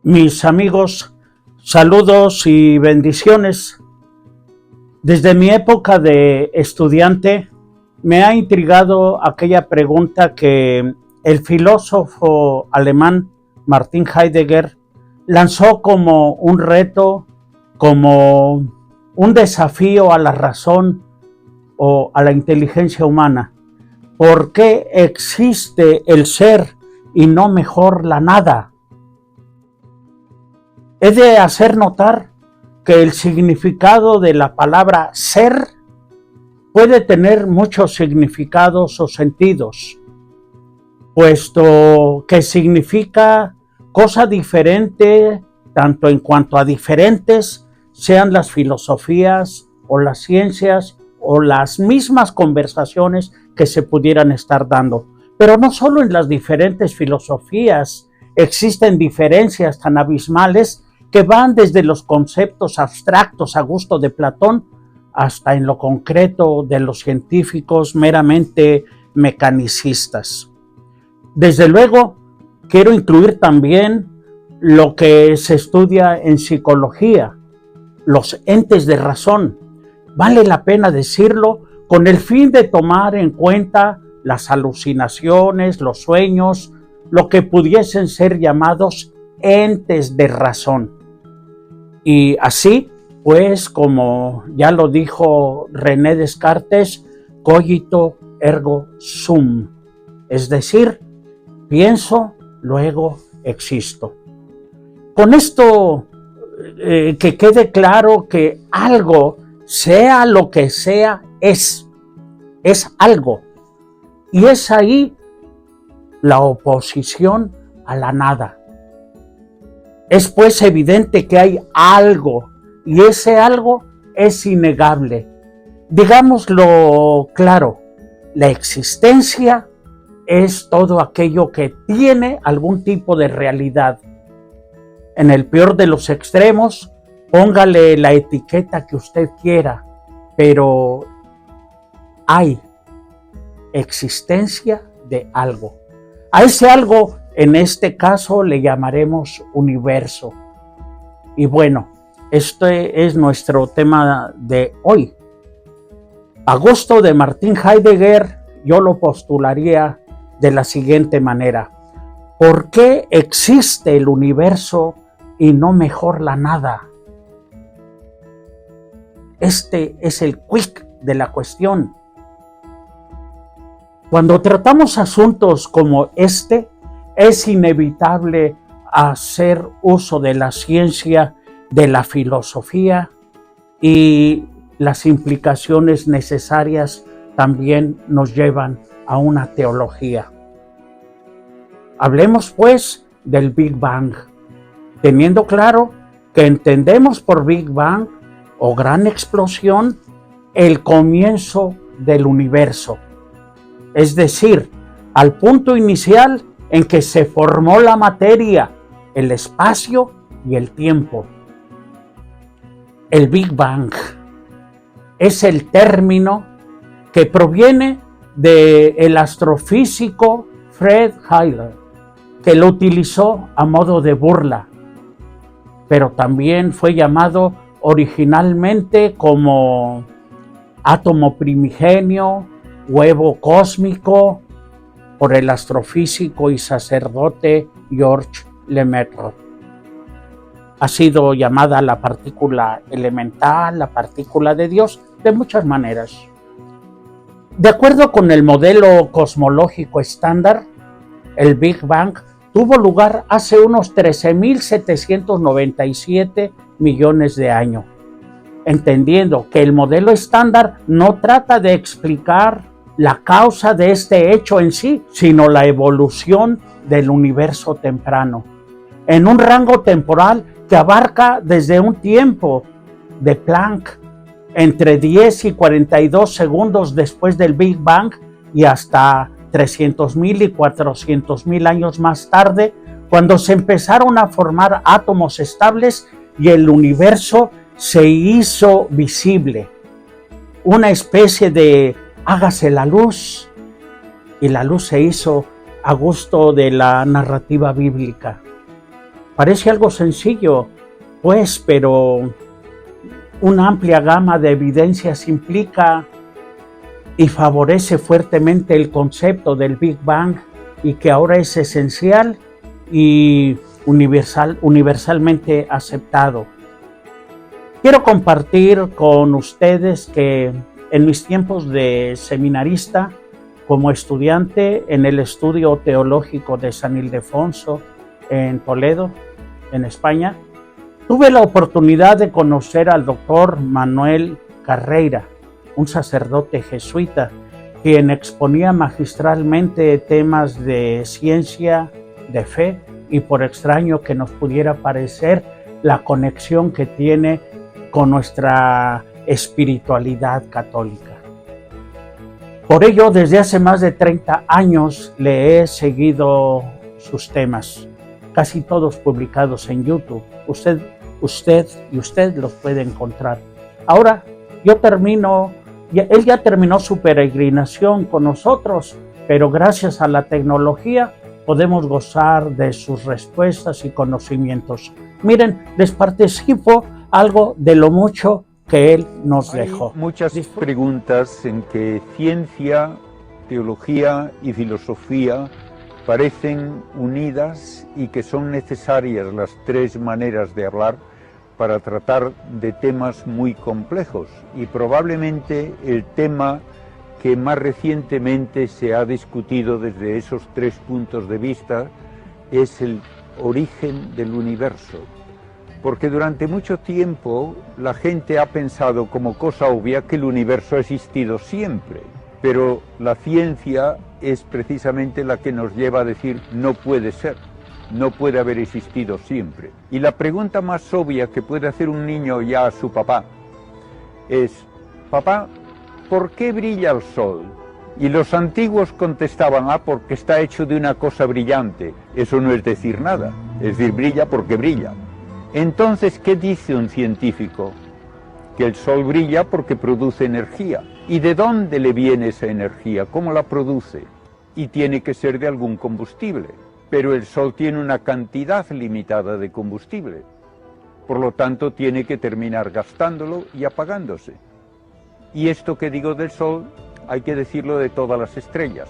Mis amigos, saludos y bendiciones. Desde mi época de estudiante me ha intrigado aquella pregunta que el filósofo alemán Martin Heidegger lanzó como un reto, como un desafío a la razón o a la inteligencia humana. ¿Por qué existe el ser y no mejor la nada? He de hacer notar que el significado de la palabra ser puede tener muchos significados o sentidos, puesto que significa cosa diferente, tanto en cuanto a diferentes sean las filosofías o las ciencias o las mismas conversaciones que se pudieran estar dando. Pero no solo en las diferentes filosofías existen diferencias tan abismales que van desde los conceptos abstractos a gusto de Platón hasta en lo concreto de los científicos meramente mecanicistas. Desde luego, quiero incluir también lo que se estudia en psicología, los entes de razón. Vale la pena decirlo con el fin de tomar en cuenta las alucinaciones, los sueños, lo que pudiesen ser llamados entes de razón. Y así, pues, como ya lo dijo René Descartes, cogito ergo sum, es decir, pienso, luego existo. Con esto que quede claro que algo, sea lo que sea, es algo. Y es ahí la oposición a la nada. Es pues evidente que hay algo, y ese algo es innegable. Digámoslo claro, la existencia es todo aquello que tiene algún tipo de realidad. En el peor de los extremos, póngale la etiqueta que usted quiera, pero hay existencia de algo. A ese algo, en este caso, le llamaremos universo. Y bueno, este es nuestro tema de hoy. A gusto de Martin Heidegger, yo lo postularía de la siguiente manera. ¿Por qué existe el universo y no mejor la nada? Este es el quick de la cuestión. Cuando tratamos asuntos como este, es inevitable hacer uso de la ciencia, de la filosofía, y las implicaciones necesarias también nos llevan a una teología. Hablemos pues del Big Bang, teniendo claro que entendemos por Big Bang o gran explosión el comienzo del universo, es decir, al punto inicial en que se formó la materia, el espacio y el tiempo. El Big Bang es el término que proviene del astrofísico Fred Hoyle, que lo utilizó a modo de burla, pero también fue llamado originalmente como átomo primigenio, huevo cósmico, por el astrofísico y sacerdote Georges Lemaitre. Ha sido llamada la partícula elemental, la partícula de Dios, de muchas maneras. De acuerdo con el modelo cosmológico estándar, el Big Bang tuvo lugar hace unos 13.797 millones de años, entendiendo que el modelo estándar no trata de explicar la causa de este hecho en sí, sino la evolución del universo temprano, en un rango temporal que abarca desde un tiempo de Planck, entre 10 y 42 segundos después del Big Bang, y hasta 300.000 y 400.000 años más tarde, cuando se empezaron a formar átomos estables y el universo se hizo visible. Una especie de hágase la luz, y la luz se hizo a gusto de la narrativa bíblica. Parece algo sencillo, pues, pero una amplia gama de evidencias implica y favorece fuertemente el concepto del Big Bang y que ahora es esencial y universalmente aceptado. Quiero compartir con ustedes que en mis tiempos de seminarista, como estudiante en el estudio teológico de San Ildefonso en Toledo, en España, tuve la oportunidad de conocer al doctor Manuel Carreira, un sacerdote jesuita, quien exponía magistralmente temas de ciencia, de fe, y por extraño que nos pudiera parecer, la conexión que tiene con nuestra espiritualidad católica. Por ello, desde hace más de 30 años le he seguido sus temas, casi todos publicados en YouTube. Usted los puede encontrar. Ahora, él ya terminó su peregrinación con nosotros, pero gracias a la tecnología podemos gozar de sus respuestas y conocimientos. Miren, les participo algo de lo mucho que él nos dejó. Hay muchas preguntas en que ciencia, teología y filosofía parecen unidas y que son necesarias las tres maneras de hablar para tratar de temas muy complejos. Y probablemente el tema que más recientemente se ha discutido desde esos tres puntos de vista es el origen del universo. Porque durante mucho tiempo la gente ha pensado como cosa obvia que el universo ha existido siempre, pero la ciencia es precisamente la que nos lleva a decir no puede ser, no puede haber existido siempre. Y la pregunta más obvia que puede hacer un niño ya a su papá es: papá, ¿por qué brilla el sol? Y los antiguos contestaban: porque está hecho de una cosa brillante. Eso no es decir nada, es decir, brilla porque brilla. Entonces, ¿qué dice un científico? Que el sol brilla porque produce energía. ¿Y de dónde le viene esa energía? ¿Cómo la produce? Y tiene que ser de algún combustible. Pero el sol tiene una cantidad limitada de combustible. Por lo tanto, tiene que terminar gastándolo y apagándose. Y esto que digo del sol, hay que decirlo de todas las estrellas.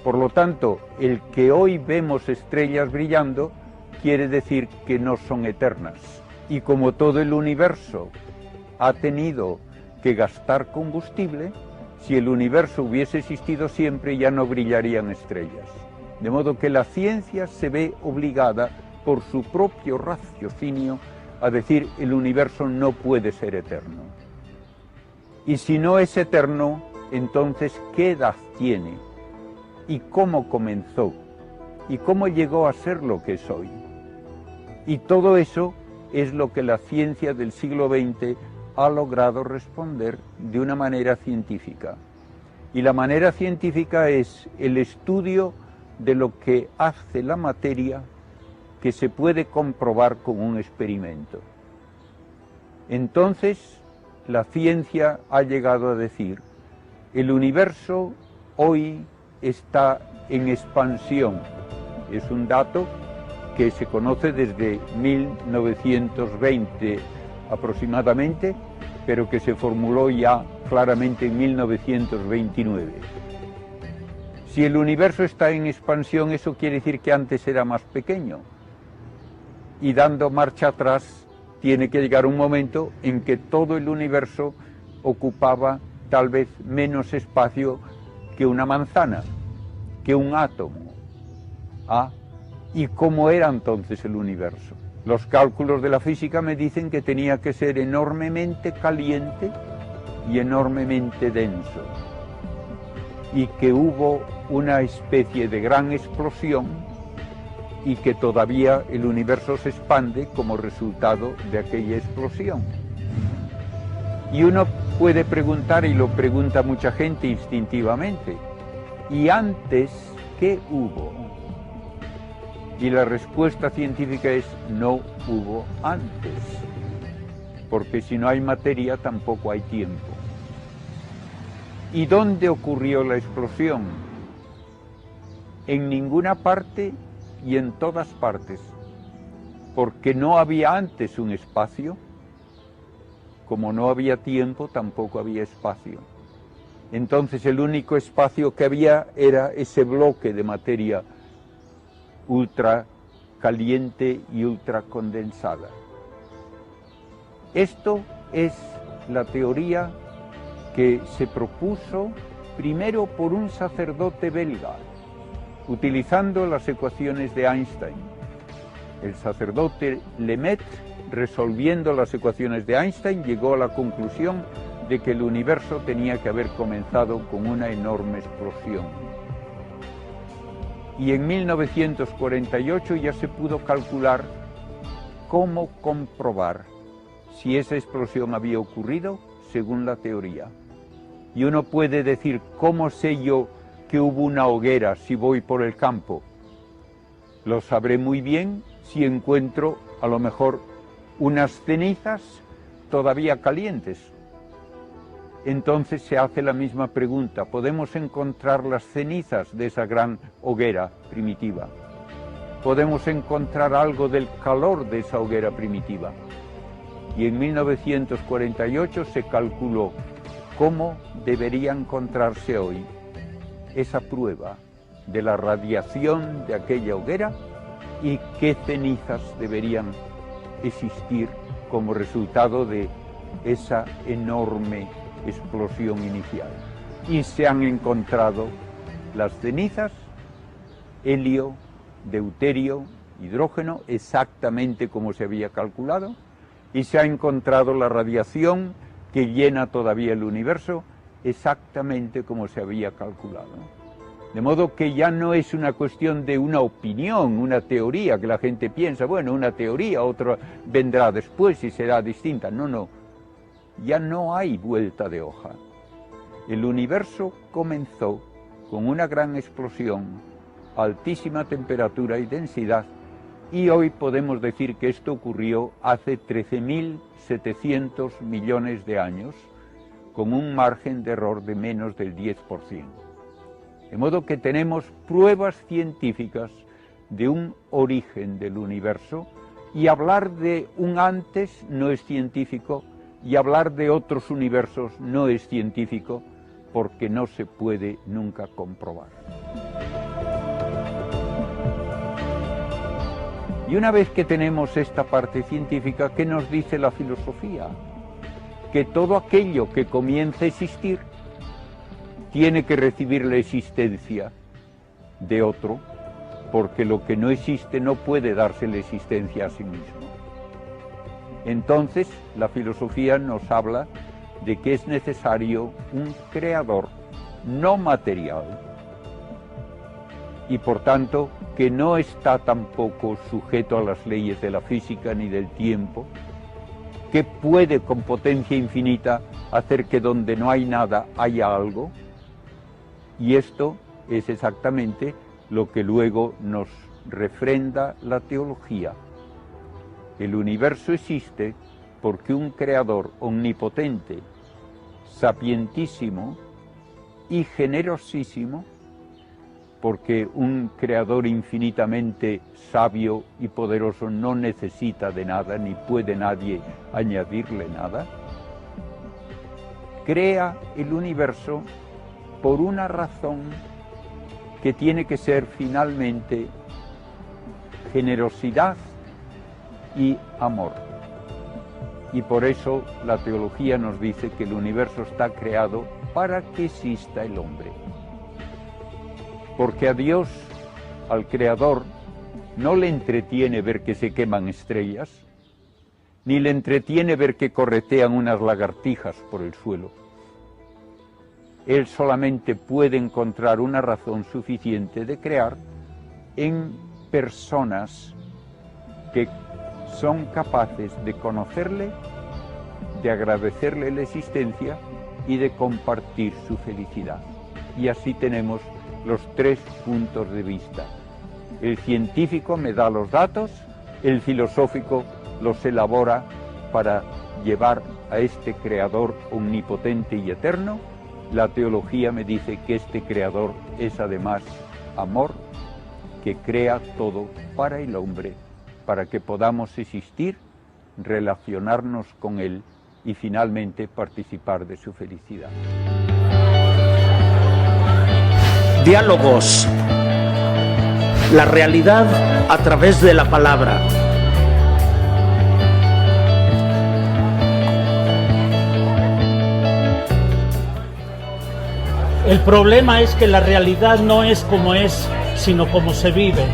Por lo tanto, el que hoy vemos estrellas brillando quiere decir que no son eternas. Y como todo el universo ha tenido que gastar combustible, si el universo hubiese existido siempre ya no brillarían estrellas. De modo que la ciencia se ve obligada por su propio raciocinio a decir el universo no puede ser eterno. Y si no es eterno, entonces ¿qué edad tiene? ¿Y cómo comenzó? ¿Y cómo llegó a ser lo que es hoy? Y todo eso es lo que la ciencia del siglo XX ha logrado responder de una manera científica. Y la manera científica es el estudio de lo que hace la materia que se puede comprobar con un experimento. Entonces, la ciencia ha llegado a decir: el universo hoy está en expansión. Es un dato que se conoce desde 1920 aproximadamente, pero que se formuló ya claramente en 1929. Si el universo está en expansión, eso quiere decir que antes era más pequeño. Y dando marcha atrás, tiene que llegar un momento en que todo el universo ocupaba tal vez menos espacio que una manzana, que un átomo. ¿Y cómo era entonces el universo? Los cálculos de la física me dicen que tenía que ser enormemente caliente y enormemente denso, y que hubo una especie de gran explosión y que todavía el universo se expande como resultado de aquella explosión. Y uno puede preguntar, y lo pregunta mucha gente instintivamente: ¿y antes qué hubo? Y la respuesta científica es: no hubo antes, porque si no hay materia tampoco hay tiempo. ¿Y dónde ocurrió la explosión? En ninguna parte y en todas partes. porque no había antes un espacio. Como no había tiempo, tampoco había espacio. Entonces el único espacio que había era ese bloque de materia ultra caliente y ultra condensada. Esto es la teoría que se propuso primero por un sacerdote belga, utilizando las ecuaciones de Einstein. El sacerdote Lemaitre, resolviendo las ecuaciones de Einstein, llegó a la conclusión de que el universo tenía que haber comenzado con una enorme explosión. Y en 1948 ya se pudo calcular cómo comprobar si esa explosión había ocurrido según la teoría. Y uno puede decir, ¿cómo sé yo que hubo una hoguera si voy por el campo? Lo sabré muy bien si encuentro a lo mejor unas cenizas todavía calientes. Entonces se hace la misma pregunta, ¿podemos encontrar las cenizas de esa gran hoguera primitiva? ¿Podemos encontrar algo del calor de esa hoguera primitiva? Y en 1948 se calculó cómo debería encontrarse hoy esa prueba de la radiación de aquella hoguera y qué cenizas deberían existir como resultado de esa enorme explosión inicial. Y se han encontrado las cenizas, helio, deuterio, hidrógeno, exactamente como se había calculado, y se ha encontrado la radiación que llena todavía el universo, exactamente como se había calculado. De modo que ya no es una cuestión de una opinión, una teoría, que la gente piensa, bueno, una teoría, otra vendrá después y será distinta. No, no, ya no hay vuelta de hoja. El universo comenzó con una gran explosión, altísima temperatura y densidad, y hoy podemos decir que esto ocurrió hace 13.700 millones de años, con un margen de error de menos del 10%. De modo que tenemos pruebas científicas de un origen del universo, y hablar de un antes no es científico, y hablar de otros universos no es científico, porque no se puede nunca comprobar. Y una vez que tenemos esta parte científica, ¿qué nos dice la filosofía? Que todo aquello que comienza a existir tiene que recibir la existencia de otro, porque lo que no existe no puede darse la existencia a sí mismo. Entonces, la filosofía nos habla de que es necesario un creador no material, y por tanto que no está tampoco sujeto a las leyes de la física ni del tiempo, que puede con potencia infinita hacer que donde no hay nada haya algo. Y esto es exactamente lo que luego nos refrenda la teología. El universo existe porque un creador omnipotente, sapientísimo y generosísimo, porque un creador infinitamente sabio y poderoso no necesita de nada, ni puede nadie añadirle nada, crea el universo por una razón que tiene que ser finalmente generosidad y amor. Y por eso la teología nos dice que el universo está creado para que exista el hombre. Porque a Dios, al Creador, no le entretiene ver que se queman estrellas, ni le entretiene ver que corretean unas lagartijas por el suelo. Él solamente puede encontrar una razón suficiente de crear en personas que son capaces de conocerle, de agradecerle la existencia y de compartir su felicidad. Y así tenemos los tres puntos de vista. El científico me da los datos, el filosófico los elabora para llevar a este creador omnipotente y eterno. La teología me dice que este creador es además amor, que crea todo para el hombre para que podamos existir, relacionarnos con Él y finalmente participar de su felicidad. Diálogos. La realidad a través de la palabra. El problema es que la realidad no es como es, sino como se vive.